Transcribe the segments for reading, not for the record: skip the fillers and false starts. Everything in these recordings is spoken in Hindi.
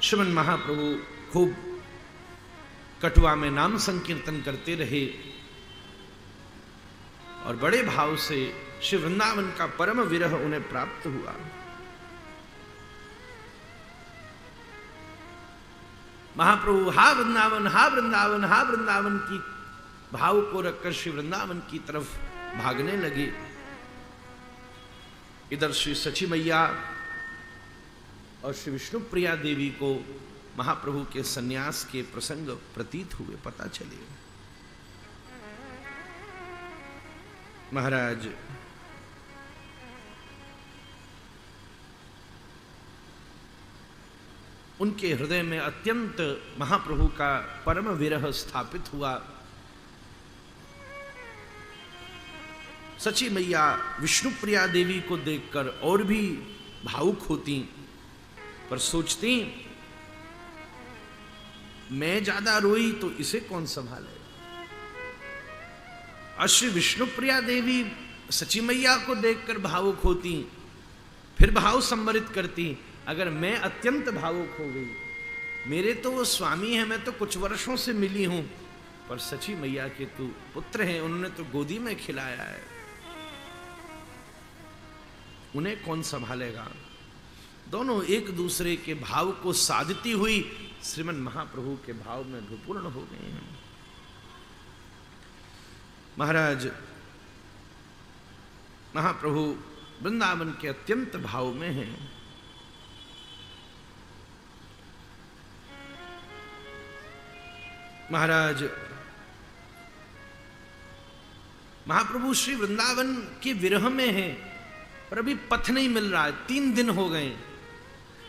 श्रीमन महाप्रभु खूब कटवा में नाम संकीर्तन करते रहे और बड़े भाव से श्री वृंदावन का परम विरह उन्हें प्राप्त हुआ। महाप्रभु हा वृंदावन हा वृंदावन हा वृंदावन की भाव को रखकर श्री वृंदावन की तरफ भागने लगे। इधर श्री सची मैया और श्री विष्णु प्रिया देवी को महाप्रभु के सन्यास के प्रसंग प्रतीत हुए, पता चले। महाराज उनके हृदय में अत्यंत महाप्रभु का परम विरह स्थापित हुआ। सची मैया विष्णु प्रिया देवी को देखकर और भी भावुक होती, पर सोचती मैं ज्यादा रोई तो इसे कौन संभाले। और श्री विष्णु प्रिया देवी सची मैया को देखकर भावुक होती, फिर भाव संवरित करती, अगर मैं अत्यंत भावुक हो गई, मेरे तो वो स्वामी है, मैं तो कुछ वर्षों से मिली हूं, पर सची मैया के तो पुत्र हैं, उन्होंने तो गोदी में खिलाया है, उन्हें कौन संभालेगा। दोनों एक दूसरे के भाव को साधती हुई श्रीमन महाप्रभु के भाव में विपूर्ण हो गए हैं। महाराज महाप्रभु वृंदावन के अत्यंत भाव में हैं। महाराज महाप्रभु श्री वृंदावन के विरह में हैं, पर अभी पथ नहीं मिल रहा है। 3 दिन हो गए,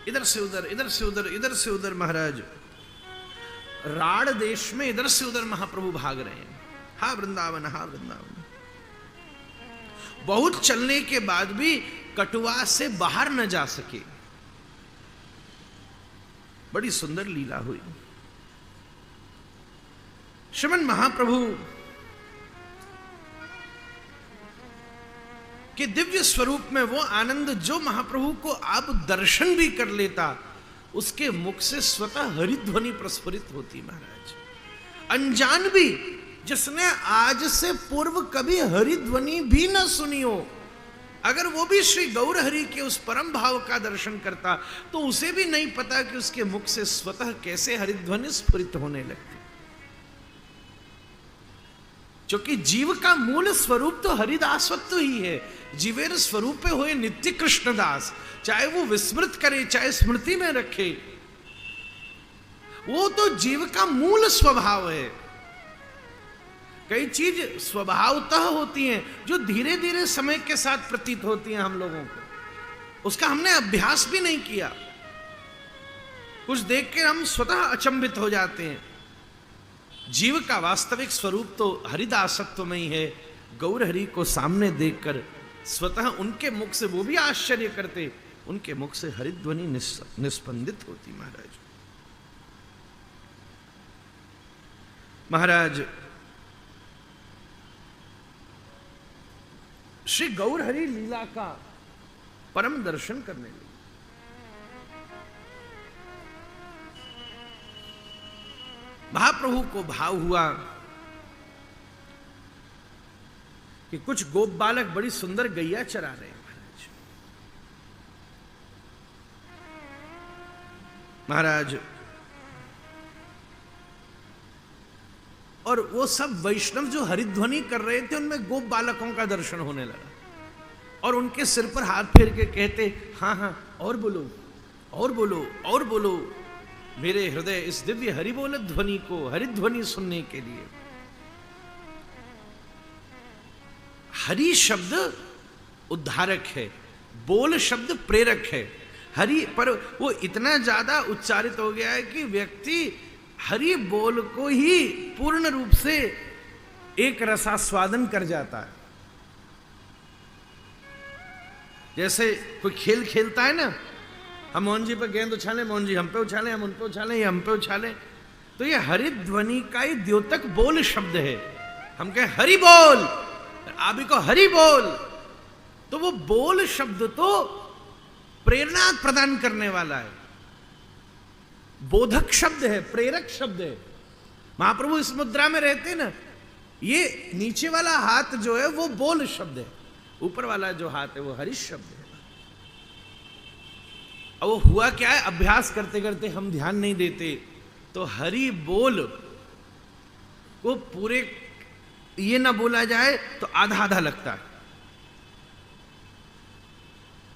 इधर से उधर इधर से उधर इधर से उधर। महाराज राड़ देश में इधर से उधर महाप्रभु भाग रहे हैं, हा वृंदावन हा वृंदावन। बहुत चलने के बाद भी कटुआ से बाहर न जा सके। बड़ी सुंदर लीला हुई। श्रीमन महाप्रभु के दिव्य स्वरूप में वो आनंद जो महाप्रभु को आप दर्शन भी कर लेता, उसके मुख से स्वतः हरिध्वनि प्रस्फुरित होती। महाराज अनजान भी, जिसने आज से पूर्व कभी हरिध्वनि भी न सुनी हो, अगर वो भी श्री गौर हरि के उस परम भाव का दर्शन करता, तो उसे भी नहीं पता कि उसके मुख से स्वतः कैसे हरिध्वनि स्फुरित होने लगती। क्योंकि जीव का मूल स्वरूप तो हरिदासत्व ही है। जीवेर स्वरूप हुए नित्य कृष्णदास, चाहे वो विस्मृत करे चाहे स्मृति में रखे, वो तो जीव का मूल स्वभाव है। कई चीज स्वभावतः होती हैं जो धीरे धीरे समय के साथ प्रतीत होती हैं हम लोगों को, उसका हमने अभ्यास भी नहीं किया। कुछ देख के हम स्वतः अचंभित हो जाते हैं। जीव का वास्तविक स्वरूप तो हरिदासत्व में ही है। गौर हरि को सामने देखकर स्वतः उनके मुख से, वो भी आश्चर्य करते, उनके मुख से हरिध्वनि निस्पंदित होती। महाराज श्री गौर हरि लीला का परम दर्शन करने लगे। महाप्रभु को भाव हुआ कि कुछ गोप बालक बड़ी सुंदर गैया चरा रहे हैं। महाराज और वो सब वैष्णव जो हरिध्वनि कर रहे थे, उनमें गोप बालकों का दर्शन होने लगा, और उनके सिर पर हाथ फेर के कहते, हाँ हाँ और बोलो और बोलो और बोलो, मेरे हृदय इस दिव्य हरिबोल ध्वनि को, हरिध्वनि सुनने के लिए। हरि शब्द उद्धारक है, बोल शब्द प्रेरक है। हरि पर वो इतना ज्यादा उच्चारित हो गया है कि व्यक्ति हरि बोल को ही पूर्ण रूप से एक रसास्वादन कर जाता है। जैसे कोई खेल खेलता है ना, हम मोहन जी पर गेंद उछालें, मोहन जी हम पे उछालें, हम उन पे उछालें, या हम पे उछालें, तो ये हरिध्वनि का ही द्योतक बोल शब्द है। हम कहें हरि बोल, आप भी को हरि बोल, तो वो बोल शब्द तो प्रेरणा प्रदान करने वाला है। बोधक शब्द है, प्रेरक शब्द है। महाप्रभु इस मुद्रा में रहते ना, ये नीचे वाला हाथ जो है वो बोल शब्द है, ऊपर वाला जो हाथ है वो हरि शब्द है। अब वो हुआ क्या है, अभ्यास करते करते हम ध्यान नहीं देते, तो हरि बोल को पूरे ये ना बोला जाए तो आधा आधा लगता है।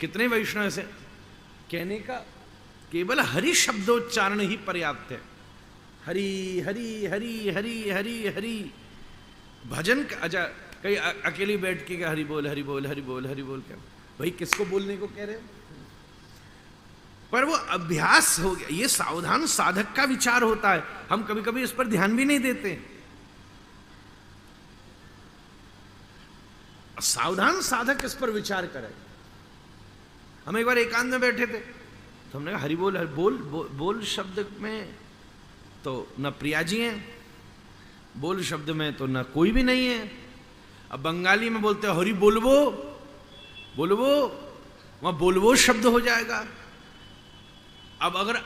कितने वैष्णव ऐसे कहने का केवल हरि शब्दोच्चारण ही पर्याप्त है। हरि हरि हरि हरि हरि हरि भजन का, अच्छा कहीं अकेली बैठ के हरि बोल हरि बोल हरि बोल हरि बोल क्या, भाई किसको बोलने को कह रहे हो? पर वो अभ्यास हो गया, ये सावधान साधक का विचार होता है। हम कभी कभी इस पर ध्यान भी नहीं देते। सावधान साधक इस पर विचार करे। हम एक बार एकांत में बैठे थे तो हमने कहा हरि बोल हरि बोल, बोल शब्द में तो न प्रिया जी हैं, बोल शब्द में तो न कोई भी नहीं है। अब बंगाली में बोलते हैं हरि बोलबो, बोलबो, वहां बोलबो शब्द हो जाएगा। अब अगर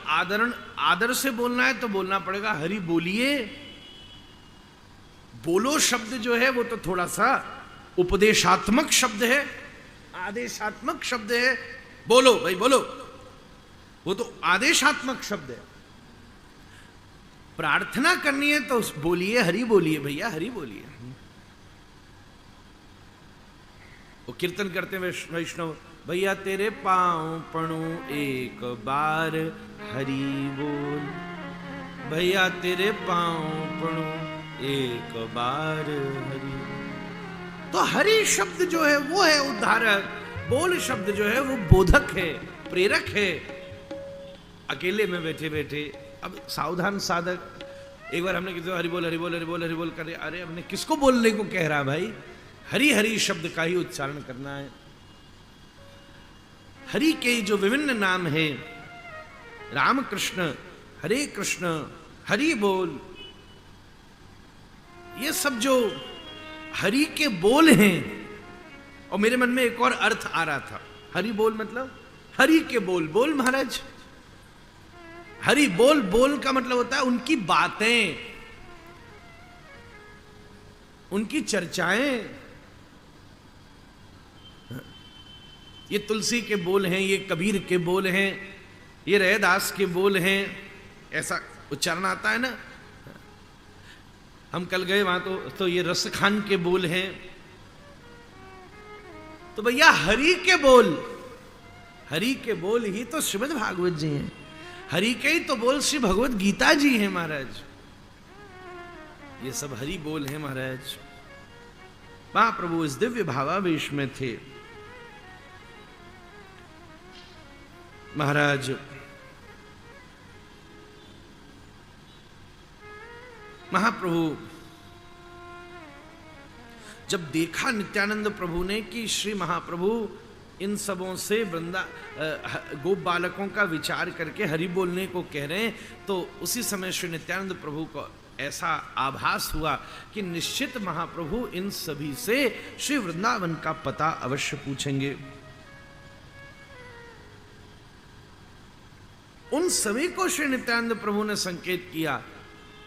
आदर से बोलना है तो बोलना पड़ेगा हरि बोलिए। बोलो शब्द जो है वो तो थोड़ा सा उपदेशात्मक शब्द है, आदेशात्मक शब्द है। बोलो भाई बोलो, वो तो आदेशात्मक शब्द है। प्रार्थना करनी है तो बोलिए हरि बोलिए भैया, हरि बोलिए। वो कीर्तन करते हैं वैष्णव, भैया तेरे पांव पणु एक बार हरि बोल, भैया तेरे पांव पणु एक बार हरि। तो हरि शब्द जो है वो है उद्धारक, बोल शब्द जो है वो बोधक है, प्रेरक है। अकेले में बैठे बैठे अब सावधान साधक, एक बार हमने किसी हरि बोल हरि बोल हरि बोल हरि बोल करे, अरे हमने किसको बोलने को कह रहा भाई, हरि हरि शब्द का ही उच्चारण करना है। हरि के जो विभिन्न नाम है, राम कृष्ण, हरे कृष्ण, हरि बोल, ये सब जो हरि के बोल हैं। और मेरे मन में एक और अर्थ आ रहा था, हरि बोल मतलब हरि के बोल। बोल महाराज, हरि बोल, बोल का मतलब होता है उनकी बातें, उनकी चर्चाएं। ये तुलसी के बोल हैं, ये कबीर के बोल हैं, ये रैदास के बोल हैं, ऐसा उच्चारण आता है ना। हम कल गए वहां तो ये रसखान के बोल हैं। तो भैया हरि के बोल, हरि के बोल ही तो श्रीमद् भागवत जी हैं, हरि के ही तो बोल श्री भगवत गीता जी हैं महाराज। ये सब हरि बोल हैं महाराज। महाप्रभु इस दिव्य भावावेश में थे। महाराज महाप्रभु जब देखा नित्यानंद प्रभु ने कि श्री महाप्रभु इन सबों से गोप बालकों का विचार करके हरि बोलने को कह रहे हैं, तो उसी समय श्री नित्यानंद प्रभु को ऐसा आभास हुआ कि निश्चित महाप्रभु इन सभी से श्री वृंदावन का पता अवश्य पूछेंगे। उन सभी को श्री नित्यानंद प्रभु ने संकेत किया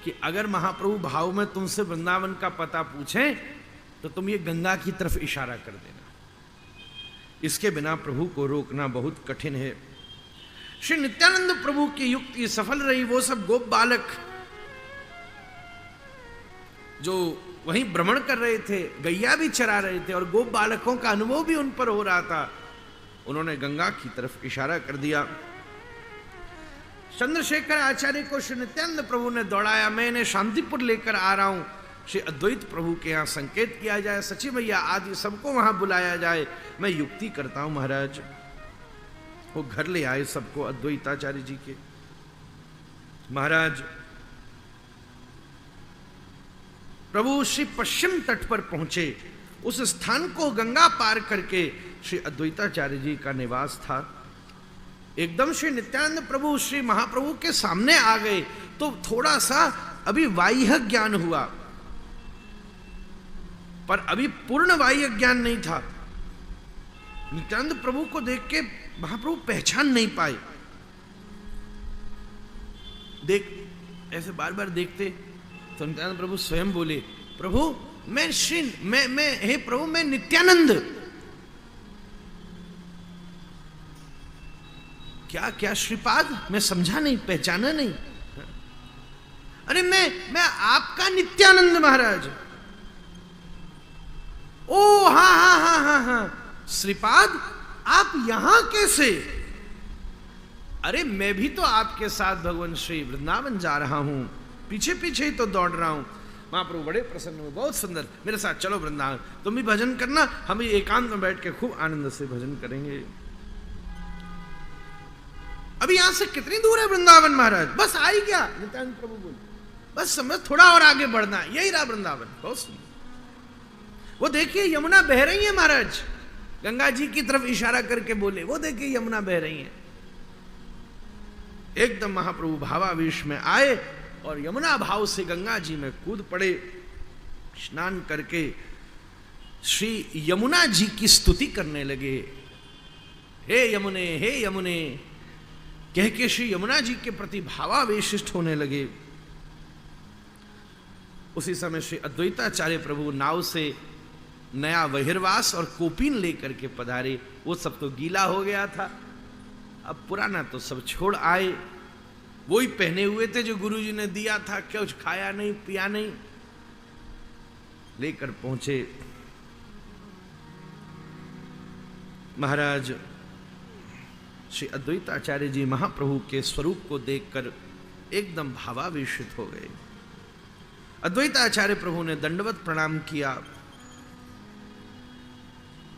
कि अगर महाप्रभु भाव में तुमसे वृंदावन का पता पूछें तो तुम ये गंगा की तरफ इशारा कर देना, इसके बिना प्रभु को रोकना बहुत कठिन है। श्री नित्यानंद प्रभु की युक्ति सफल रही। वो सब गोप बालक जो वहीं भ्रमण कर रहे थे, गैया भी चरा रहे थे और गोप बालकों का अनुभव भी उन पर हो रहा था, उन्होंने गंगा की तरफ इशारा कर दिया। चंद्रशेखर आचार्य को श्री नित्यानंद प्रभु ने दौड़ाया, मैं इन्हें शांतिपुर लेकर आ रहा हूं, श्री अद्वैत प्रभु के यहाँ संकेत किया जाए, सची भैया आदि सबको वहां बुलाया जाए, मैं युक्ति करता हूं महाराज। वो घर ले आए सबको अद्वैताचार्य जी के। महाराज प्रभु श्री पश्चिम तट पर पहुंचे, उस स्थान को गंगा पार करके श्री अद्वैताचार्य जी का निवास था। एकदम श्री नित्यानंद प्रभु श्री महाप्रभु के सामने आ गए तो थोड़ा सा अभी बाह्य ज्ञान हुआ, पर अभी पूर्ण बाह्य ज्ञान नहीं था। नित्यानंद प्रभु को देख के महाप्रभु पहचान नहीं पाए। देख ऐसे बार बार देखते तो नित्यानंद प्रभु स्वयं बोले, प्रभु मैं हे प्रभु मैं नित्यानंद। क्या क्या श्रीपाद, मैं समझा नहीं, पहचाना नहीं। अरे मैं आपका नित्यानंद महाराज। ओ हाँ, श्रीपाद आप यहां कैसे? अरे मैं भी तो आपके साथ भगवान श्री वृंदावन जा रहा हूं, पीछे पीछे ही तो दौड़ रहा हूं। महाप्रभु बड़े प्रसन्न हुए, बहुत सुंदर, मेरे साथ चलो वृंदावन, तुम भी भजन करना, हम भी एकांत में बैठ के खूब आनंद से भजन करेंगे। अभी यहां से कितनी दूर है वृंदावन महाराज? बस आ ही गया। नित्यानंद प्रभु बोले, बस समझ थोड़ा और आगे बढ़ना, यही रहा वृंदावन। बहुत सुंदर। वो देखिए यमुना बह रही है महाराज, गंगा जी की तरफ इशारा करके बोले, वो देखिए यमुना बह रही है। एकदम महाप्रभु भावावेश में आए और यमुना भाव से गंगा जी में कूद पड़े। स्नान करके श्री यमुना जी की स्तुति करने लगे। हे यमुने कह के श्री यमुना जी के प्रति भावावेशिष्ट होने लगे। उसी समय श्री अद्वैताचार्य प्रभु नाव से नया वहिर्वास और कोपीन लेकर के पधारे। वो सब तो गीला हो गया था, अब पुराना तो सब छोड़ आए। वही पहने हुए थे जो गुरुजी ने दिया था, कुछ खाया नहीं पिया नहीं, लेकर पहुंचे। महाराज श्री अद्वैताचार्य जी महाप्रभु के स्वरूप को देखकर एकदम भावावेशित हो गए। अद्वैताचार्य प्रभु ने दंडवत प्रणाम किया।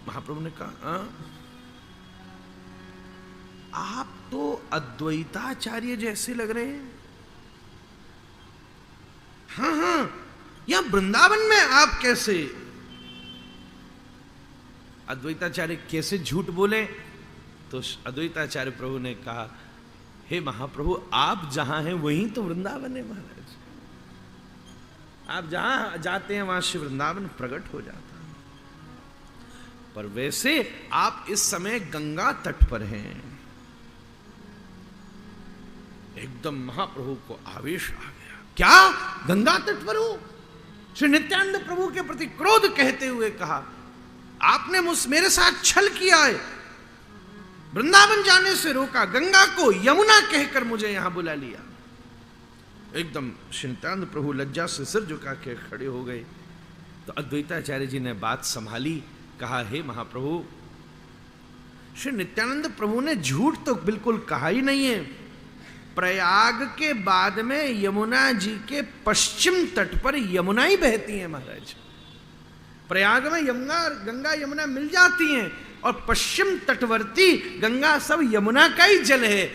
महाप्रभु ने कहा, आप तो अद्वैताचार्य जैसे लग रहे हैं। हाँ, यहां वृंदावन में आप कैसे? अद्वैताचार्य कैसे झूठ बोले? तो अद्वैताचार्य प्रभु ने कहा, हे महाप्रभु, आप जहां हैं वहीं तो वृंदावन है महाराज। आप जहां जाते हैं वहां से वृंदावन प्रकट हो जाता है। पर वैसे आप इस समय गंगा तट पर हैं। एकदम महाप्रभु को आवेश आ गया। क्या गंगा तट पर हूं? श्री नित्यानंद प्रभु के प्रति क्रोध कहते हुए कहा, आपने मेरे साथ छल किया है, वृंदावन जाने से रोका, गंगा को यमुना कहकर मुझे यहां बुला लिया। एकदम श्री नित्यानंद प्रभु लज्जा से सिर झुका के खड़े हो गए। तो अद्वैताचार्य जी ने बात संभाली, कहा, हे महाप्रभु, श्री नित्यानंद प्रभु ने झूठ तो बिल्कुल कहा ही नहीं है। प्रयाग के बाद में यमुना जी के पश्चिम तट पर यमुना ही बहती है महाराज। प्रयाग में गंगा यमुना मिल जाती हैं और पश्चिम तटवर्ती गंगा सब यमुना का ही जल है।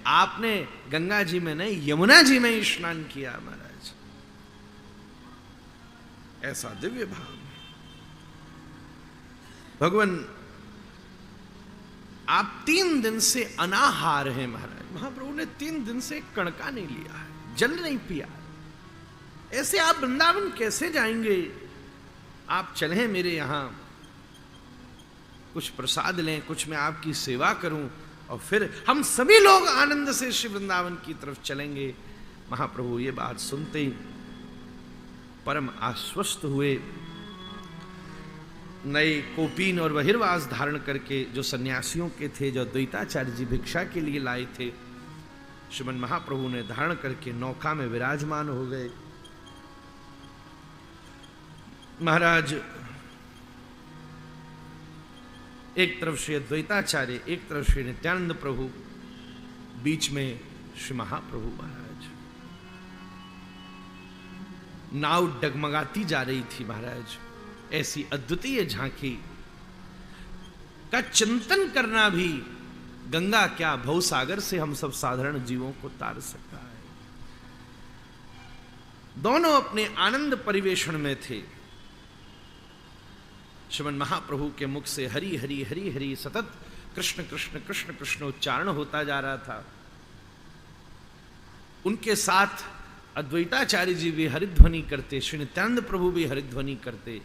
आपने गंगा जी में नहीं, यमुना जी में ही स्नान किया महाराज। ऐसा दिव्य भाव। भगवान, आप 3 दिन से अनाहार हैं महाराज। महाप्रभु ने 3 दिन से कणका नहीं लिया है, जल नहीं पिया। ऐसे आप वृंदावन कैसे जाएंगे? आप चलें मेरे यहां, कुछ प्रसाद लें, कुछ मैं आपकी सेवा करूं और फिर हम सभी लोग आनंद से श्री वृंदावन की तरफ चलेंगे। महाप्रभु ये बात सुनते ही परम आश्वस्त हुए। नए कोपीन और बहिर्वास धारण करके जो सन्यासियों के थे, जो द्वैताचार्य जी भिक्षा के लिए लाए थे, श्रीमन महाप्रभु ने धारण करके नौका में विराजमान हो गए। महाराज एक तरफ श्री अद्वैताचार्य, एक तरफ श्री नित्यानंद प्रभु, बीच में श्री महाप्रभु महाराज। नाव डगमगाती जा रही थी महाराज। ऐसी अद्वितीय झांकी का चिंतन करना भी गंगा क्या भवसागर से हम सब साधारण जीवों को तार सकता है। दोनों अपने आनंद परिवेशन में थे। श्रीमन महाप्रभु के मुख से हरि हरि हरि हरि सतत कृष्ण कृष्ण कृष्ण कृष्ण उच्चारण होता जा रहा था। उनके साथ अद्वैताचार्य जी भी हरिध्वनि करते, श्री नित्यानंद प्रभु भी हरिध्वनि करते।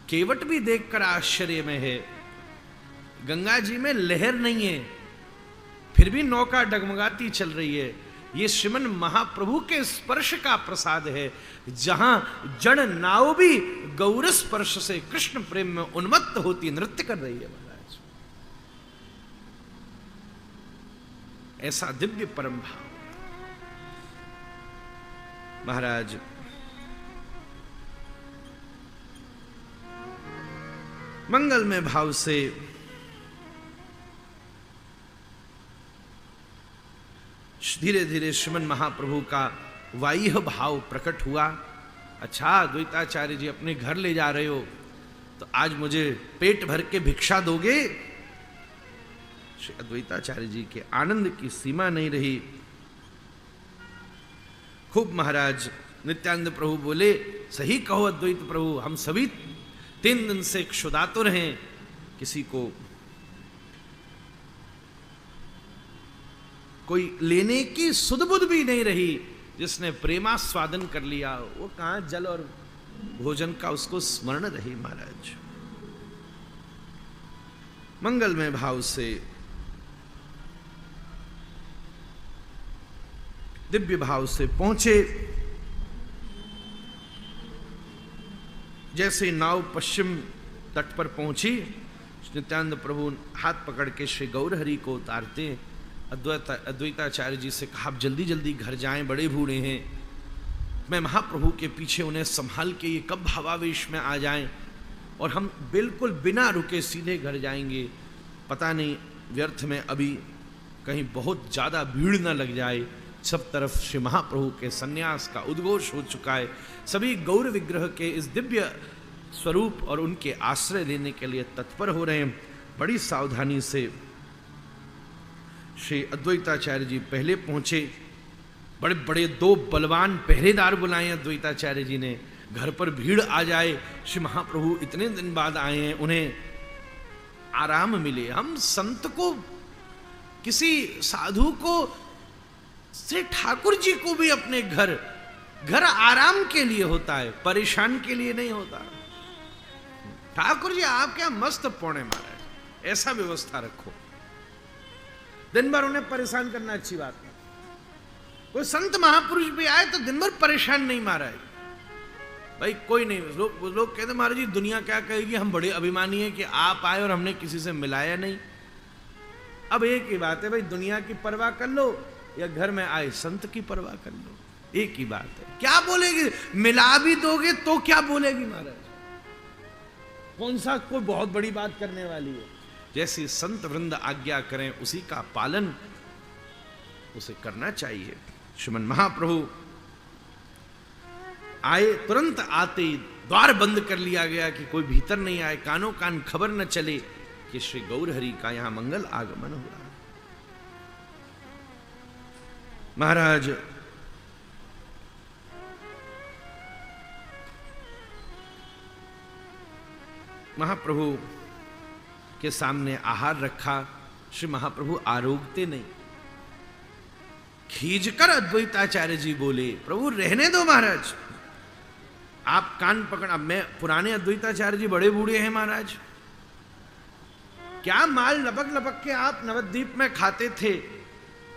केवट भी देखकर आश्चर्य में है, गंगा जी में लहर नहीं है, फिर भी नौका डगमगाती चल रही है। ये श्रीमन महाप्रभु के स्पर्श का प्रसाद है, जहां जड़ नाव भी गौर स्पर्श से कृष्ण प्रेम में उन्मत्त होती नृत्य कर रही है महाराज। ऐसा दिव्य परम भाव महाराज। मंगलमय भाव से धीरे धीरे श्रीमन महाप्रभु का वाह्य भाव प्रकट हुआ। अच्छा द्वैताचार्य जी अपने घर ले जा रहे हो तो आज मुझे पेट भर के भिक्षा दोगे? श्री अद्वैताचार्य जी के आनंद की सीमा नहीं रही। खूब महाराज नित्यानंद प्रभु बोले, सही कहो अद्वैत प्रभु, हम सभी 3 दिन से क्षुधातुर हैं, किसी को कोई लेने की सुध-बुध भी नहीं रही। जिसने प्रेमास्वादन कर लिया वो कहां जल और भोजन का उसको स्मरण रही महाराज। मंगलमय भाव से दिव्य भाव से पहुंचे। जैसे नाव पश्चिम तट पर पहुंची, नित्यानंद प्रभु हाथ पकड़ के श्री गौरहरि को उतारते अद्वैताचार्य जी से कहा, आप जल्दी जल्दी घर जाएं, बड़े बूढ़े हैं। मैं महाप्रभु के पीछे उन्हें संभाल के ये कब भावावेश में आ जाएं और हम बिल्कुल बिना रुके सीधे घर जाएंगे। पता नहीं व्यर्थ में अभी कहीं बहुत ज़्यादा भीड़ न लग जाए। सब तरफ श्री महाप्रभु के सन्यास का उद्घोष हो चुका है। सभी गौर विग्रह के इस दिव्य स्वरूप और उनके आश्रय लेने के लिए तत्पर हो रहे हैं। बड़ी सावधानी से श्री अद्वैताचार्य जी पहले पहुंचे। बड़े बड़े 2 बलवान पहरेदार बुलाए अद्वैताचार्य जी ने, घर पर भीड़ आ जाए। श्री महाप्रभु इतने दिन बाद आए हैं, उन्हें आराम मिले। हम संत को, किसी साधु को, श्री ठाकुर जी को भी अपने घर आराम के लिए होता है, परेशान के लिए नहीं होता। ठाकुर जी आप क्या मस्त पौने महाराज, ऐसा व्यवस्था रखो। दिन भर उन्हें परेशान करना अच्छी बात नहीं। कोई संत महापुरुष भी आए तो दिन भर परेशान नहीं महाराज। भाई कोई नहीं, लोग कहते महाराज जी दुनिया क्या कहेगी, हम बड़े अभिमानी हैं कि आप आए और हमने किसी से मिलाया नहीं। अब एक ही बात है भाई, दुनिया की परवाह कर लो या घर में आए संत की परवाह कर लो, एक ही बात है। क्या बोलेगी, मिला भी दोगे तो क्या बोलेगी महाराज? कौन सा कोई बहुत बड़ी बात करने वाली है? जैसी संत वृंद आज्ञा करें उसी का पालन उसे करना चाहिए। श्रीमन महाप्रभु आए, तुरंत आते द्वार बंद कर लिया गया कि कोई भीतर नहीं आए, कानों कान खबर न चले कि श्री गौरहरि का यहां मंगल आगमन हुआ। महाराज महाप्रभु के सामने आहार रखा। श्री महाप्रभु आरोगते नहीं। खींचकर अद्वैताचार्य जी बोले, प्रभु रहने दो महाराज, आप कान पकड़। अब मैं, पुराने अद्वैताचार्य जी बड़े बूढ़े हैं महाराज, क्या माल लपक लपक के आप नवद्वीप में खाते थे,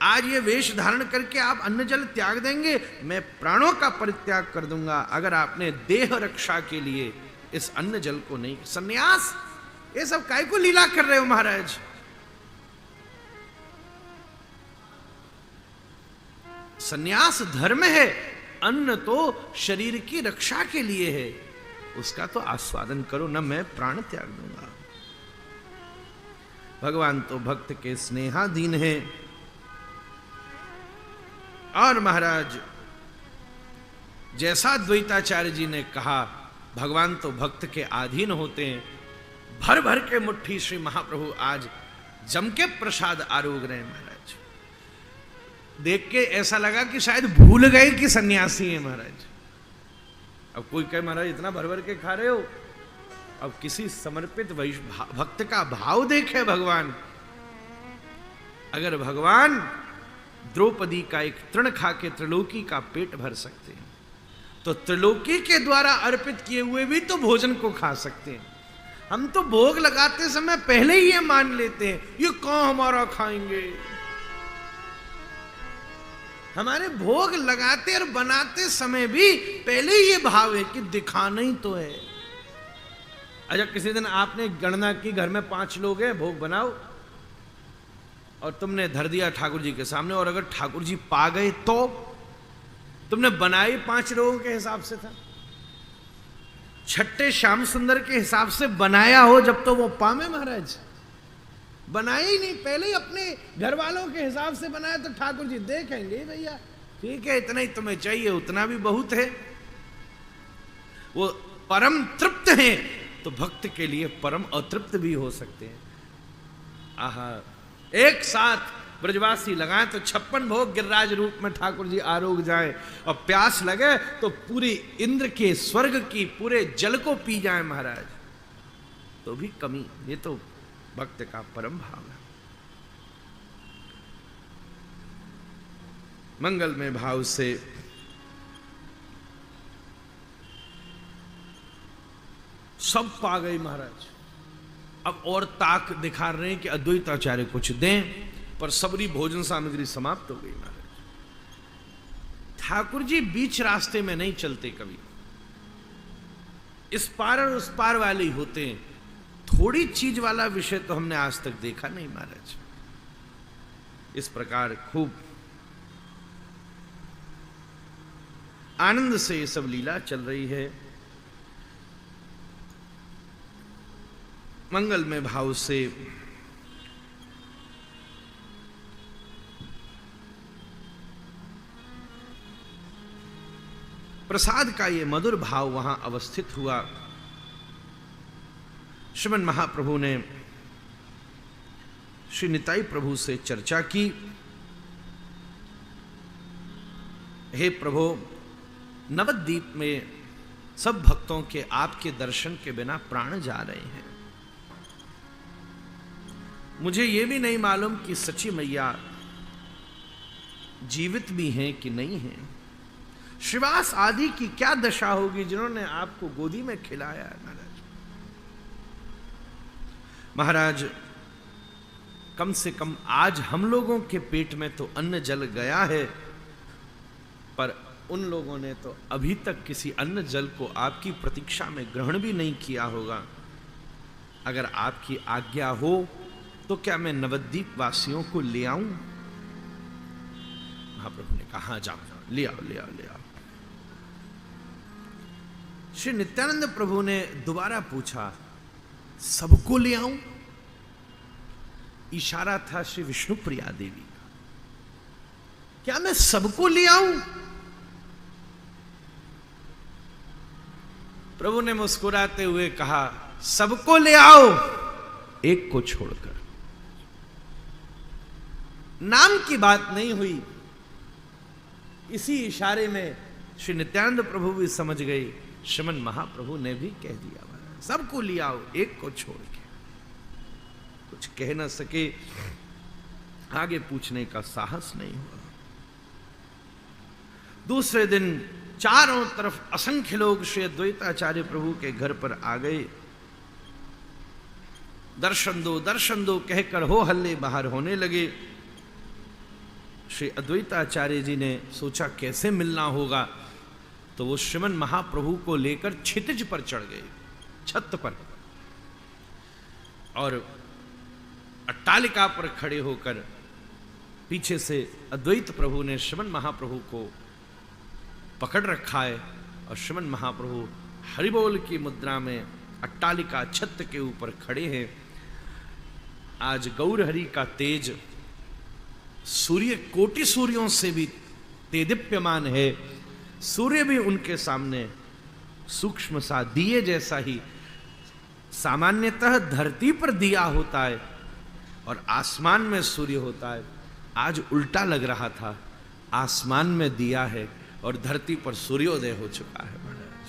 आज ये वेश धारण करके आप अन्न जल त्याग देंगे? मैं प्राणों का परित्याग कर दूंगा अगर आपने देह रक्षा के लिए इस अन्न जल को नहीं। सन्यास, ये सब काय को लीला कर रहे हो महाराज? सन्यास धर्म है, अन्न तो शरीर की रक्षा के लिए है, उसका तो आस्वादन करो ना, मैं प्राण त्याग दूंगा। भगवान तो भक्त के स्नेहाधीन है। और महाराज जैसा द्वैताचार्य जी ने कहा, भगवान तो भक्त के अधीन होते हैं। भर भर के मुट्ठी श्री महाप्रभु आज जम के प्रसाद आरोग रहे हैं महाराज। देख के ऐसा लगा कि शायद भूल गए कि सन्यासी हैं महाराज। अब कोई कहे महाराज इतना भर भर के खा रहे हो, अब किसी समर्पित भक्त का भाव देखे भगवान। अगर भगवान द्रौपदी का एक तृण खा के त्रिलोकी का पेट भर सकते हैं, तो त्रिलोकी के द्वारा अर्पित किए हुए भी तो भोजन को खा सकते हैं। हम तो भोग लगाते समय पहले ही ये मान लेते हैं, ये कौन हमारा खाएंगे, हमारे भोग लगाते और बनाते समय भी पहले ही ये भाव है कि दिखाना ही तो है। अच्छा, किसी दिन आपने गणना की, घर में 5 लोग हैं, भोग बनाओ, और तुमने धर दिया ठाकुर जी के सामने, और अगर ठाकुर जी पा गए तो तुमने बनाई 5 लोगों के हिसाब से था, छठे श्याम सुंदर के हिसाब से बनाया हो, जब तो वो पामे महाराज बनाया ही नहीं, पहले ही अपने घर वालों के हिसाब से बनाया, तो ठाकुर जी देखेंगे भैया ठीक है, इतना ही तुम्हें चाहिए, उतना भी बहुत है। वो परम तृप्त हैं, तो भक्त के लिए परम अतृप्त भी हो सकते हैं। आहा, एक साथ ब्रजवासी लगाए तो 56 भोग गिरिराज रूप में ठाकुर जी आरोग जाए, और प्यास लगे तो पूरी इंद्र के स्वर्ग की पूरे जल को पी जाए महाराज, तो भी कमी। ये तो भक्त का परम भाव है। मंगल में भाव से सब पा गए महाराज। अब और ताक दिखा रहे हैं कि अद्वैत आचार्य कुछ दें, पर सबरी भोजन सामग्री समाप्त हो गई महाराज। ठाकुर जी बीच रास्ते में नहीं चलते कभी, इस पार और उस पार वाले ही होते हैं। थोड़ी चीज वाला विषय तो हमने आज तक देखा नहीं महाराज। इस प्रकार खूब आनंद से ये सब लीला चल रही है। मंगल में भाव से प्रसाद का ये मधुर भाव वहां अवस्थित हुआ। श्रीमन महाप्रभु ने श्री निताई प्रभु से चर्चा की, हे प्रभु, नवद्वीप में सब भक्तों के आपके दर्शन के बिना प्राण जा रहे हैं। मुझे यह भी नहीं मालूम कि सची मैया जीवित भी हैं कि नहीं हैं। श्रीवास आदि की क्या दशा होगी जिन्होंने आपको गोदी में खिलाया है महाराज। महाराज, कम से कम आज हम लोगों के पेट में तो अन्न जल गया है, पर उन लोगों ने तो अभी तक किसी अन्न जल को आपकी प्रतीक्षा में ग्रहण भी नहीं किया होगा। अगर आपकी आज्ञा हो तो क्या मैं नवद्वीप वासियों को ले आऊं? महाप्रभु ने कहा, जाओ जाओ, ले आओ ले आओ ले आओ। श्री नित्यानंद प्रभु ने दोबारा पूछा, सबको ले आऊं? इशारा था श्री विष्णु प्रिया देवी का। क्या मैं सबको ले आऊं? प्रभु ने मुस्कुराते हुए कहा, सबको ले आओ, एक को छोड़कर। नाम की बात नहीं हुई। इसी इशारे में श्री नित्यानंद प्रभु भी समझ गए, श्रीमन महाप्रभु ने भी कह दिया, सबको ले आओ, एक को छोड़ के। कुछ कह न सके, आगे पूछने का साहस नहीं हुआ। दूसरे दिन चारों तरफ असंख्य लोग श्री अद्वैताचार्य प्रभु के घर पर आ गए। दर्शन दो कहकर हो हल्ले बाहर होने लगे। श्री अद्वैताचार्य जी ने सोचा कैसे मिलना होगा, तो वो श्रीमन महाप्रभु को लेकर क्षितिज पर चढ़ गए, छत पर, और अट्टालिका पर खड़े होकर पीछे से अद्वैत प्रभु ने श्रीमन महाप्रभु को पकड़ रखा है, और श्रीमन महाप्रभु हरिबोल की मुद्रा में अट्टालिका छत के ऊपर खड़े हैं। आज गौर हरि का तेज सूर्य कोटि सूर्यों से भी तेदीप्यमान है। सूर्य भी उनके सामने सूक्ष्म सा दिए जैसा ही। सामान्यतः धरती पर दिया होता है और आसमान में सूर्य होता है, आज उल्टा लग रहा था। आसमान में दिया है और धरती पर सूर्योदय हो चुका है महाराज।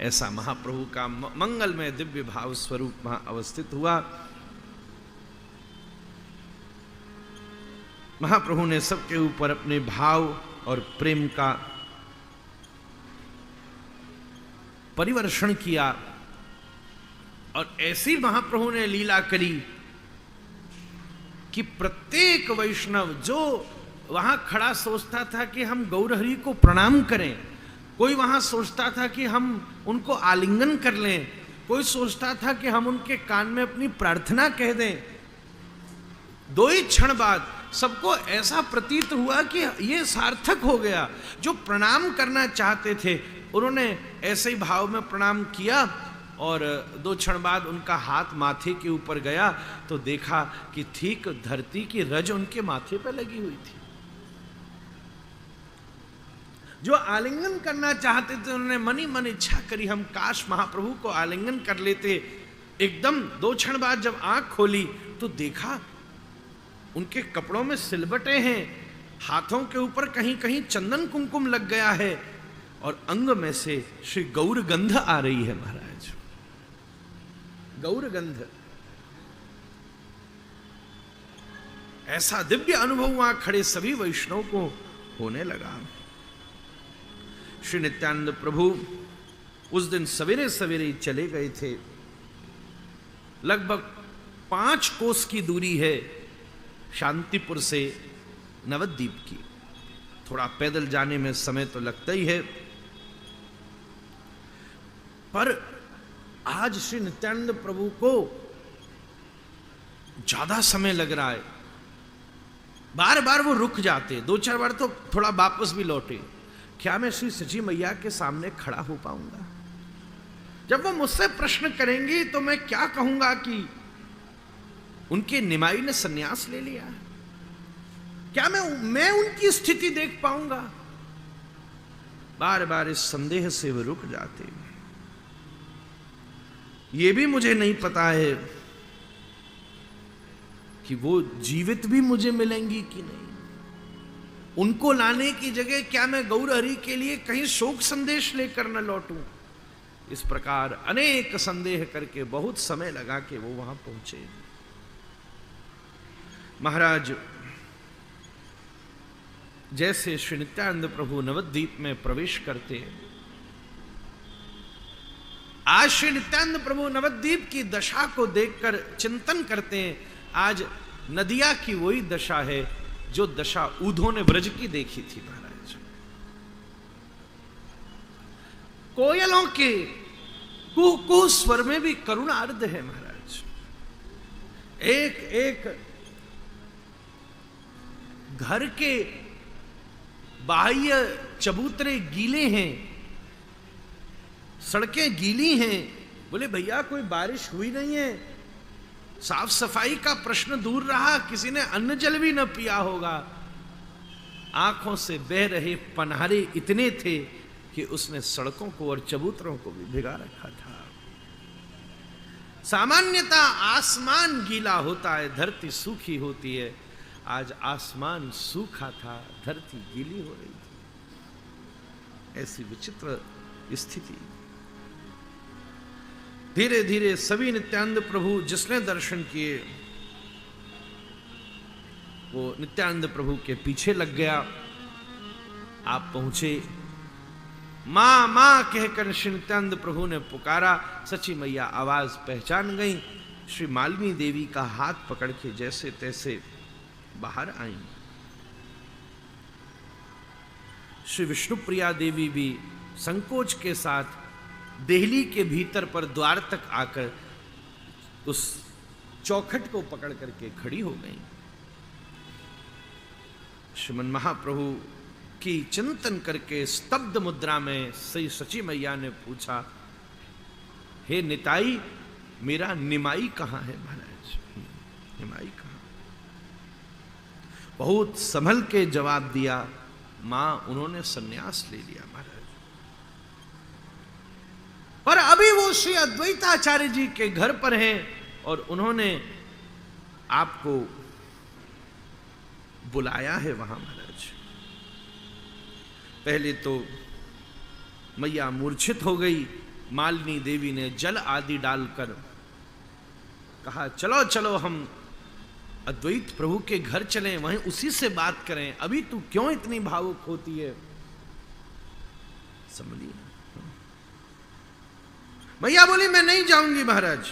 ऐसा महाप्रभु का मंगल में दिव्य भाव स्वरूप वहां अवस्थित हुआ। महाप्रभु ने सबके ऊपर अपने भाव और प्रेम का परिवर्षण किया, और ऐसी महाप्रभु ने लीला करी कि प्रत्येक वैष्णव जो वहां खड़ा सोचता था कि हम गौरहरि को प्रणाम करें, कोई वहां सोचता था कि हम उनको आलिंगन कर लें, कोई सोचता था कि हम उनके कान में अपनी प्रार्थना कह दें। दो ही क्षण बाद सबको ऐसा प्रतीत हुआ कि ये सार्थक हो गया। जो प्रणाम करना चाहते थे उन्होंने ऐसे ही भाव में प्रणाम किया, और दो क्षण बाद उनका हाथ माथे के ऊपर गया तो देखा कि ठीक धरती की रज उनके माथे पर लगी हुई थी। जो आलिंगन करना चाहते थे उन्होंने मनी मन इच्छा करी, हम काश महाप्रभु को आलिंगन कर लेते। एकदम दो क्षण बाद जब आंख खोली तो देखा उनके कपड़ों में सिलबटे हैं, हाथों के ऊपर कहीं कहीं चंदन कुमकुम लग गया है, और अंग में से श्री गौर गंध आ रही है महाराज, गौर गंध। ऐसा दिव्य अनुभव वहां खड़े सभी वैष्णव को होने लगा। श्री नित्यानंद प्रभु उस दिन सवेरे सवेरे चले गए थे। लगभग 5 कोस की दूरी है शांतिपुर से नवद्वीप की। थोड़ा पैदल जाने में समय तो लगता ही है, पर आज श्री नित्यानंद प्रभु को ज्यादा समय लग रहा है। बार बार वो रुक जाते, 2-4 बार तो थोड़ा वापस भी लौटे। क्या मैं श्री सची मैया के सामने खड़ा हो पाऊंगा? जब वो मुझसे प्रश्न करेंगी तो मैं क्या कहूंगा कि उनके निमाई ने सन्यास ले लिया? क्या मैं उनकी स्थिति देख पाऊंगा? बार बार इस संदेह से वो रुक जाते। ये भी मुझे नहीं पता है कि वो जीवित भी मुझे मिलेंगी कि नहीं। उनको लाने की जगह क्या मैं गौरहरि के लिए कहीं शोक संदेश लेकर न लौटूं? इस प्रकार अनेक संदेह करके बहुत समय लगा कि वो वहां पहुंचे। महाराज जैसे श्री नित्यानंद प्रभु नवद्वीप में प्रवेश करते हैं, आज श्री नित्यानंद प्रभु नवद्वीप की दशा को देखकर चिंतन करते हैं। आज नदिया की वही दशा है जो दशा ऊधों ने ब्रज की देखी थी महाराज। कोयलों के कुह कुह स्वर में भी करुणा अर्ध है महाराज। एक एक घर के बाह्य चबूतरे गीले हैं, सड़कें गीली हैं। बोले भैया कोई बारिश हुई नहीं है, साफ सफाई का प्रश्न दूर रहा, किसी ने अन्न जल भी न पिया होगा। आंखों से बह रहे पनहारे इतने थे कि उसने सड़कों को और चबूतरों को भी भिगा रखा था। सामान्यतः आसमान गीला होता है, धरती सूखी होती है। आज आसमान सूखा था, धरती गीली हो रही थी। ऐसी विचित्र स्थिति। धीरे धीरे सभी नित्यानंद प्रभु जिसने दर्शन किए वो नित्यानंद प्रभु के पीछे लग गया। आप पहुंचे, मां मां कहकर श्री नित्यानंद प्रभु ने पुकारा। सची मैया आवाज पहचान गई। श्री मालिनी देवी का हाथ पकड़ के जैसे तैसे बाहर आई। श्री विष्णुप्रिया देवी भी संकोच के साथ देहली के भीतर पर द्वार तक आकर उस चौखट को पकड़ करके खड़ी हो गई। श्रीमन महाप्रभु की चिंतन करके स्तब्ध मुद्रा में श्री सची मैया ने पूछा, हे निताई मेरा निमाई कहां है महाराज? निमाई कहां? बहुत संभल के जवाब दिया, मां उन्होंने सन्यास ले लिया महाराज। पर अभी वो श्री अद्वैताचार्य जी के घर पर हैं और उन्होंने आपको बुलाया है वहां महाराज। पहले तो मैया मूर्छित हो गई। मालिनी देवी ने जल आदि डालकर कहा, चलो चलो हम अद्वैत प्रभु के घर चलें, वहीं उसी से बात करें। अभी तू क्यों इतनी भावुक होती है? समझिए। मैया बोली, मैं नहीं जाऊंगी महाराज,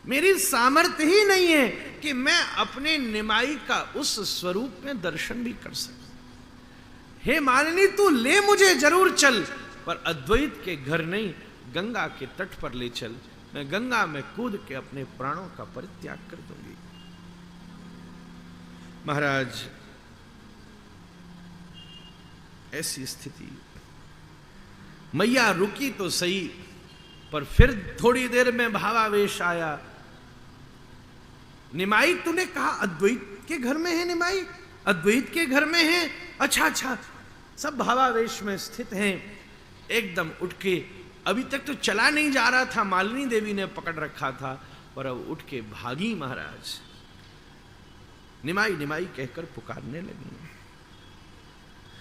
मेरी सामर्थ्य ही नहीं है कि मैं अपने निमाई का उस स्वरूप में दर्शन भी कर सकूं। हे मालिनी, तू ले मुझे जरूर चल, पर अद्वैत के घर नहीं, गंगा के तट पर ले चल। मैं गंगा में कूद के अपने प्राणों का परित्याग कर दूंगी। महाराज, ऐसी स्थिति, मैया रुकी तो सही, पर फिर थोड़ी देर में भावावेश आया। निमाई, तूने कहा अद्वैत के घर में है? निमाई अद्वैत के घर में है? अच्छा अच्छा। सब भावावेश में स्थित हैं। एकदम उठ के, अभी तक तो चला नहीं जा रहा था, मालिनी देवी ने पकड़ रखा था, पर अब उठ के भागी महाराज। निमाई निमाई कहकर पुकारने लगी।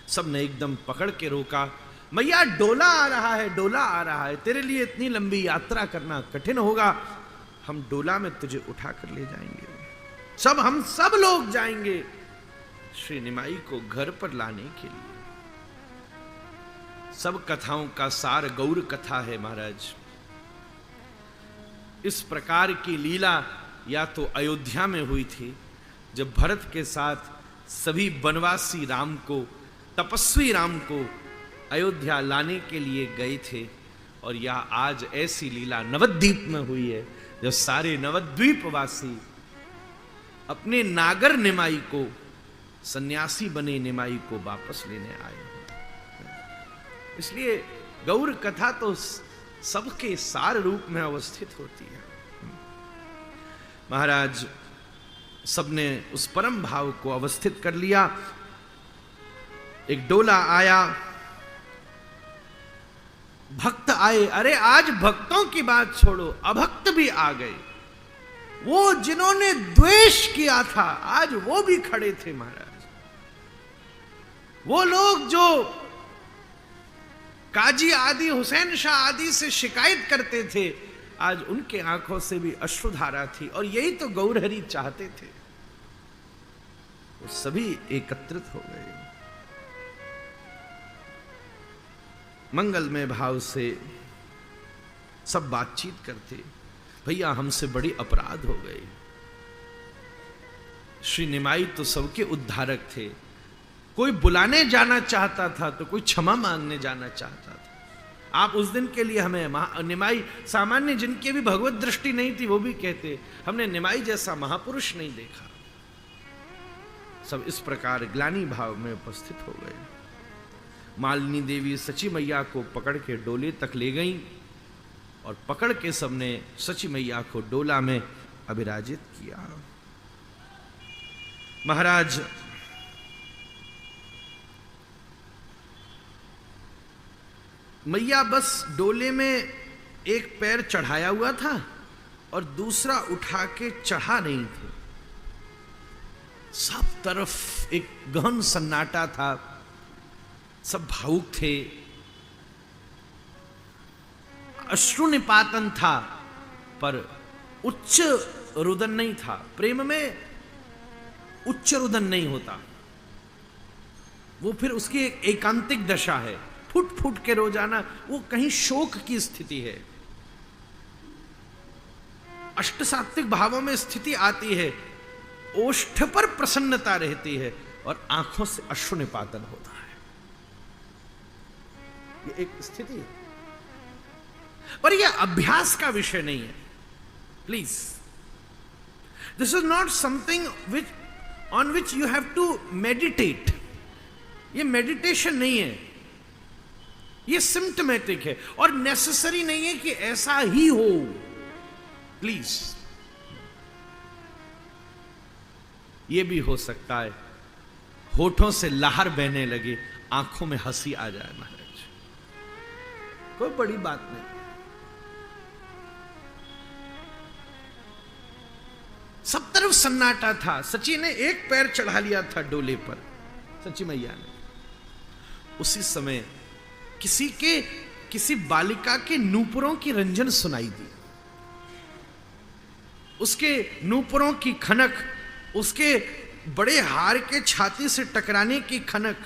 सबने एकदम पकड़ के रोका। मैया, डोला आ रहा है, डोला आ रहा है, तेरे लिए इतनी लंबी यात्रा करना कठिन होगा, हम डोला में तुझे उठा कर ले जाएंगे। हम सब लोग जाएंगे श्री निमाई को घर पर लाने के लिए। सब कथाओं का सार गौर कथा है महाराज। इस प्रकार की लीला या तो अयोध्या में हुई थी, जब भरत के साथ सभी वनवासी राम को, तपस्वी राम को अयोध्या लाने के लिए गए थे, और यह आज ऐसी लीला नवद्वीप में हुई है, जब सारे नवद्वीपवासी अपने नागर निमाई को, सन्यासी बने निमाई को वापस लेने आए। इसलिए गौर कथा तो सबके सार रूप में अवस्थित होती है। महाराज, सबने उस परम भाव को अवस्थित कर लिया। एक डोला आया, भक्त आए। अरे आज भक्तों की बात छोड़ो, अभक्त भी आ गए। वो जिन्होंने द्वेष किया था, आज वो भी खड़े थे महाराज। वो लोग जो काजी आदि, हुसैन शाह आदि से शिकायत करते थे, आज उनके आंखों से भी अश्रुधारा थी, और यही तो गौरहरि चाहते थे। वो सभी एकत्रित हो गए। मंगलमय भाव से सब बातचीत करते। भैया, हमसे बड़ी अपराध हो गए। श्री निमाई तो सबके उद्धारक थे। कोई बुलाने जाना चाहता था तो कोई क्षमा मांगने जाना चाहता था। आप उस दिन के लिए हमें निमाई, सामान्य जिनके भी भगवत दृष्टि नहीं थी, वो भी कहते हमने निमाई जैसा महापुरुष नहीं देखा। सब इस प्रकार ग्लानि भाव में उपस्थित हो गए। मालिनी देवी सची मैया को पकड़ के डोले तक ले गईं, और पकड़ के सबने सची मैया को डोला में अभिराजित किया। महाराज, मैया बस डोले में एक पैर चढ़ाया हुआ था और दूसरा उठा के चढ़ा नहीं थे। सब तरफ एक गहन सन्नाटा था, सब भावुक थे, अश्रु निपातन था, पर उच्च रुदन नहीं था। प्रेम में उच्च रुदन नहीं होता, वो फिर उसकी एक एकांतिक दशा है। फुट फुट के रो जाना, वो कहीं शोक की स्थिति है। अष्ट सात्विक भावों में स्थिति आती है, ओष्ठ पर प्रसन्नता रहती है और आंखों से अश्रु निपातन होता है। ये एक स्थिति है, पर यह अभ्यास का विषय नहीं है। Please, this is not something which on which you have to meditate. ये मेडिटेशन नहीं है, ये सिम्टमेटिक है, और नेसेसरी नहीं है कि ऐसा ही हो। प्लीज, ये भी हो सकता है होठों से लहर बहने लगे, आंखों में हंसी आ जाए महाराज, कोई बड़ी बात नहीं। सब तरफ सन्नाटा था। सची ने एक पैर चढ़ा लिया था डोले पर, सची मैया ने। उसी समय किसी बालिका के नूपुरों की रंजन सुनाई दी। उसके नूपुरों की खनक, उसके बड़े हार के छाती से टकराने की खनक।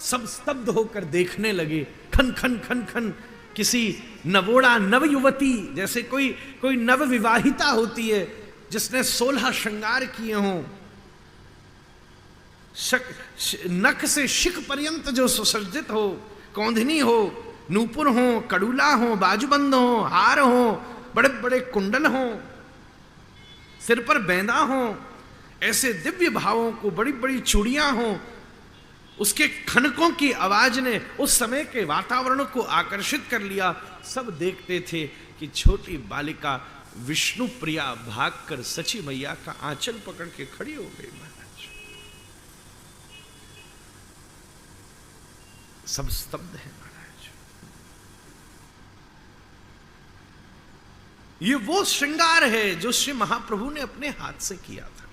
सब स्तब्ध होकर देखने लगे। खन खन खन खन किसी नवोड़ा नवयुवती, जैसे कोई नवविवाहिता होती है जिसने 16 श्रृंगार किए हों, नख से शिख पर्यंत जो सुसज्जित हो, कौंधनी हो, नूपुर हो, कड़ूला हो, बाजूबंद हो, हार हो, बड़े बड़े कुंडल हो, सिर पर बैंदा हो, ऐसे दिव्य भावों को, बड़ी बड़ी चूड़ियां हो, उसके खनकों की आवाज ने उस समय के वातावरण को आकर्षित कर लिया। सब देखते थे कि छोटी बालिका विष्णु प्रिया भागकर सची मैया का आंचल पकड़ के खड़ी हो गई। महाराज सब स्तब्ध है। महाराज ये वो श्रृंगार है जो श्री महाप्रभु ने अपने हाथ से किया था।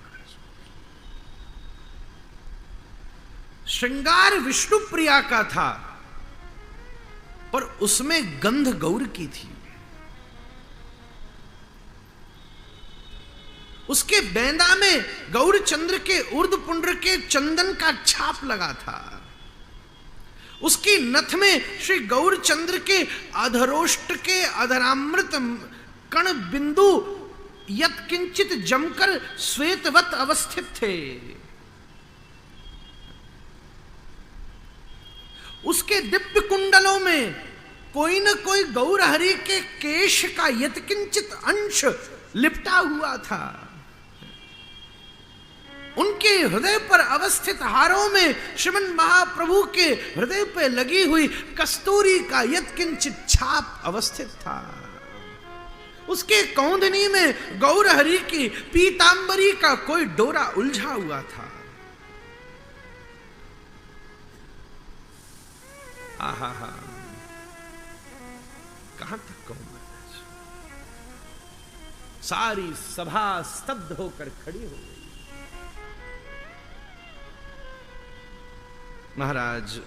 श्रृंगार विष्णु प्रिया का था, पर उसमें गंध गौर की थी। उसके बैंदा में गौर चंद्र के उर्ध पुंड्र के चंदन का छाप लगा था। उसकी नथ में श्री गौर चंद्र के अधरोष्ट के अधरामृत कण बिंदु यत्किंचित जमकर श्वेतवत अवस्थित थे। उसके दिव्य कुंडलों में कोई न कोई गौर हरि के केश का यत्किंचित अंश लिपटा हुआ था। उनके हृदय पर अवस्थित हारों में श्रीमन महाप्रभु के हृदय पर लगी हुई कस्तूरी का यत्किंचित छाप अवस्थित था। उसके कौंधनी में गौर हरि की पीतांबरी का कोई डोरा उलझा हुआ था। आहा हा, कहां तक कहूं महाराज। सारी सभा स्तब्ध होकर खड़ी हो गई। महाराज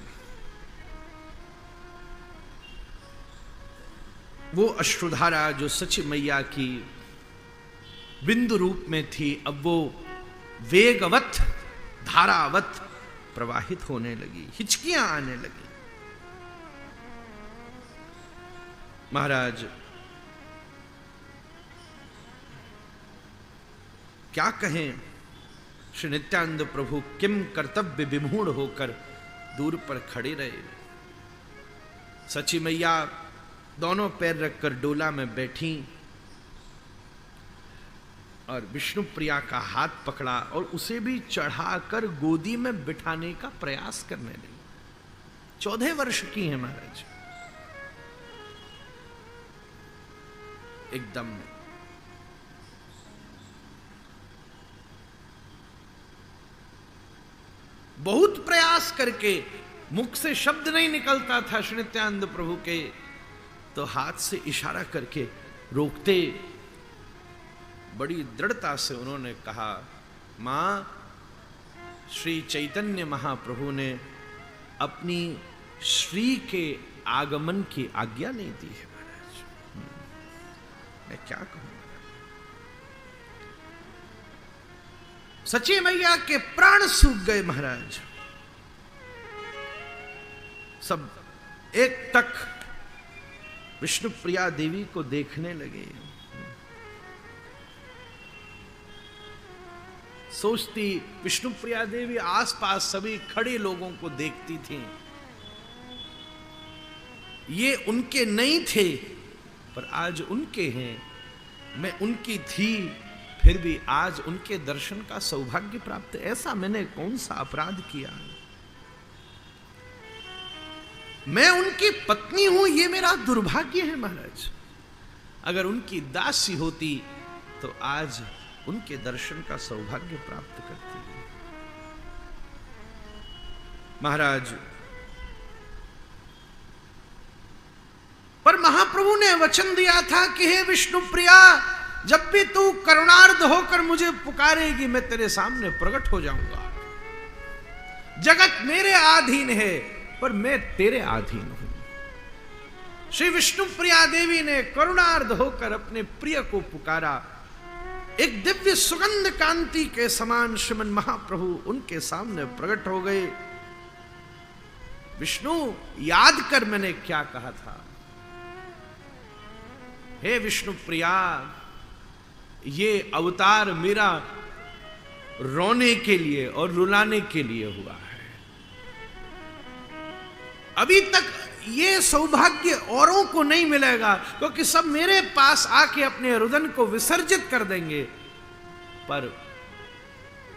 वो अश्रुधारा जो सची मैया की बिंदु रूप में थी, अब वो वेगवत धारावत प्रवाहित होने लगी, हिचकियां आने लगी। महाराज क्या कहें, श्री नित्यानंद प्रभु किम कर्तव्य विमूढ़ होकर दूर पर खड़े रहे। सची मैया दोनों पैर रखकर डोला में बैठी और विष्णु प्रिया का हाथ पकड़ा और उसे भी चढ़ाकर गोदी में बिठाने का प्रयास करने लगी। 14 वर्ष की है महाराज। एकदम बहुत प्रयास करके मुख से शब्द नहीं निकलता था श्री नित्यानंद प्रभु के, तो हाथ से इशारा करके रोकते। बड़ी दृढ़ता से उन्होंने कहा, मां, श्री चैतन्य महाप्रभु ने अपनी श्री के आगमन की आज्ञा नहीं दी है। महाराज मैं क्या कहूं। सची मैया के प्राण सूख गए। महाराज सब एक तक विष्णु प्रिया देवी को देखने लगे। सोचती विष्णु प्रिया देवी आसपास सभी खड़े लोगों को देखती थी। ये उनके नहीं थे पर आज उनके हैं। मैं उनकी थी फिर भी आज उनके दर्शन का सौभाग्य प्राप्त। ऐसा मैंने कौन सा अपराध किया। मैं उनकी पत्नी हूं, ये मेरा दुर्भाग्य है। महाराज अगर उनकी दासी होती तो आज उनके दर्शन का सौभाग्य प्राप्त करती। महाराज पर महाप्रभु ने वचन दिया था कि हे विष्णु प्रिया, जब भी तू करुणार्ध होकर मुझे पुकारेगी मैं तेरे सामने प्रकट हो जाऊंगा। जगत मेरे अधीन है पर मैं तेरे अधीन हूं। श्री विष्णु प्रिया देवी ने करुणार्ध होकर अपने प्रिय को पुकारा। एक दिव्य सुगंध कांति के समान श्रीमन महाप्रभु उनके सामने प्रकट हो गए। विष्णु, याद कर मैंने क्या कहा था। हे विष्णु प्रिया, ये अवतार मेरा रोने के लिए और रुलाने के लिए हुआ है। अभी तक ये सौभाग्य औरों को नहीं मिलेगा, क्योंकि सब मेरे पास आके अपने रुदन को विसर्जित कर देंगे, पर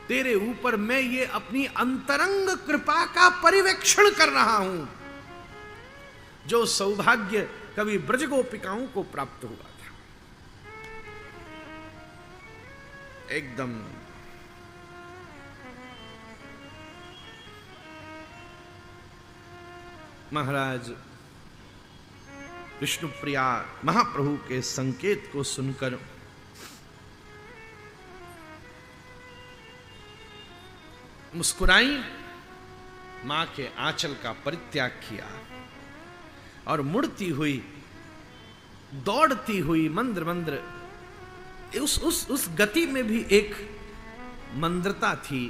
तेरे ऊपर मैं ये अपनी अंतरंग कृपा का परिवेक्षण कर रहा हूं, जो सौभाग्य कभी ब्रज गोपिकाओं को प्राप्त हुआ था। एकदम महाराज विष्णुप्रिया महाप्रभु के संकेत को सुनकर मुस्कुराई, मां के आंचल का परित्याग किया और मुड़ती हुई, दौड़ती हुई मंद्र मंद्र, उस गति में भी एक मंद्रता थी,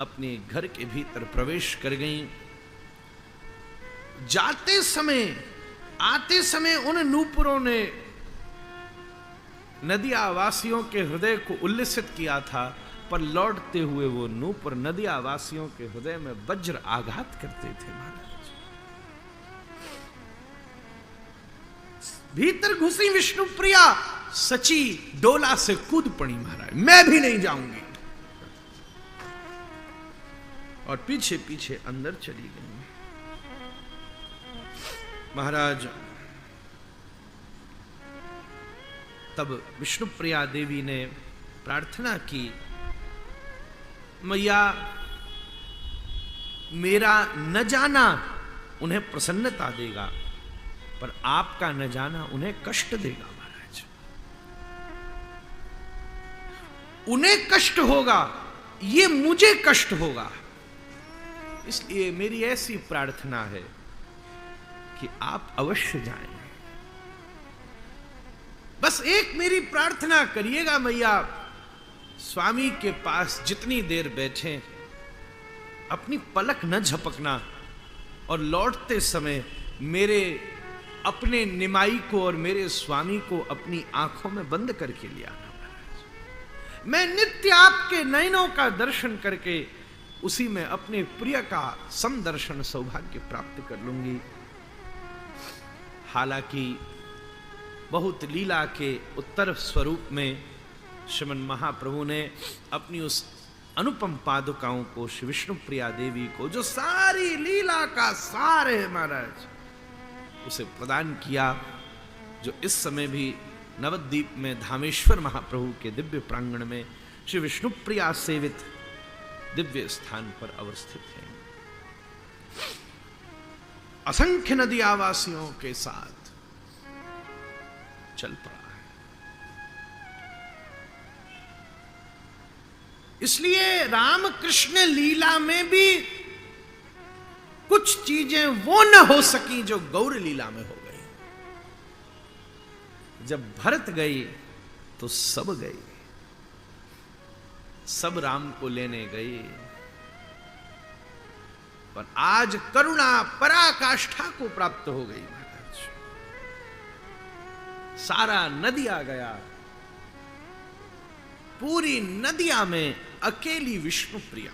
अपने घर के भीतर प्रवेश कर गई। जाते समय आते समय उन नूपुरों ने नदिया वासियों के हृदय को उल्लसित किया था, पर लौटते हुए वो नूपुर नदिया वासियों के हृदय में वज्र आघात करते थे। महाराज भीतर घुसी विष्णुप्रिया, सची डोला से कूद पड़ी, महाराज मैं भी नहीं जाऊंगी, और पीछे पीछे अंदर चली गई। महाराज तब विष्णुप्रिया देवी ने प्रार्थना की, मैया मेरा न जाना उन्हें प्रसन्नता देगा, पर आपका न जाना उन्हें कष्ट देगा। महाराज उन्हें कष्ट होगा, ये मुझे कष्ट होगा, इसलिए मेरी ऐसी प्रार्थना है कि आप अवश्य जाएं। बस एक मेरी प्रार्थना करिएगा मैया, स्वामी के पास जितनी देर बैठे अपनी पलक न झपकना, और लौटते समय मेरे अपने निमाई को और मेरे स्वामी को अपनी आंखों में बंद करके ले आना। मैं नित्य आपके नयनों का दर्शन करके उसी में अपने प्रिय का समदर्शन सौभाग्य प्राप्त कर लूंगी। हालांकि बहुत लीला के उत्तर स्वरूप में श्रीमन महाप्रभु ने अपनी उस अनुपम पादुकाओं को श्री विष्णुप्रिया देवी को, जो सारी लीला का सार है महाराज, उसे प्रदान किया, जो इस समय भी नवद्वीप में धामेश्वर महाप्रभु के दिव्य प्रांगण में श्री विष्णुप्रिया सेवित दिव्य स्थान पर अवस्थित है। असंख्य नदी आवासियों के साथ चल पड़ा। इसलिए रामकृष्ण लीला में भी कुछ चीजें वो न हो सकी जो गौर लीला में हो गई। जब भरत गई तो सब गई, सब राम को लेने गई, पर आज करुणा पराकाष्ठा को प्राप्त हो गई। महाराज सारा नदिया गया, पूरी नदिया में अकेली विष्णुप्रिया